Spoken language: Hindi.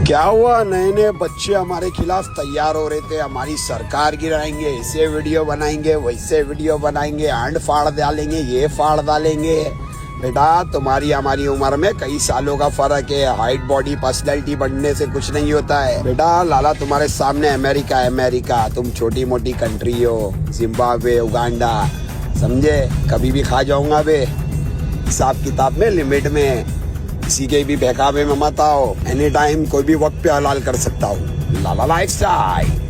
क्या हुआ, नए नए बच्चे हमारे खिलाफ तैयार हो रहे थे। हमारी सरकार गिराएंगे, ऐसे वीडियो बनाएंगे, वैसे वीडियो बनाएंगे, अंड फाड़ डालेंगे, ये फाड़ डालेंगे। बेटा तुम्हारी हमारी उम्र में कई सालों का फर्क है। हाइट बॉडी पर्सनैलिटी बढ़ने से कुछ नहीं होता है। बेटा लाला तुम्हारे सामने अमेरिका है, अमेरिका। तुम छोटी मोटी कंट्री हो, जिम्बाब्वे, उगांडा, समझे। कभी भी खा जाऊंगा बे, हिसाब किताब में, लिमिट में। किसी के भी बहकावे में मत आओ। एनी टाइम कोई भी वक्त पे हलाल कर सकता हूँ। लाला लाइफस्टाइल।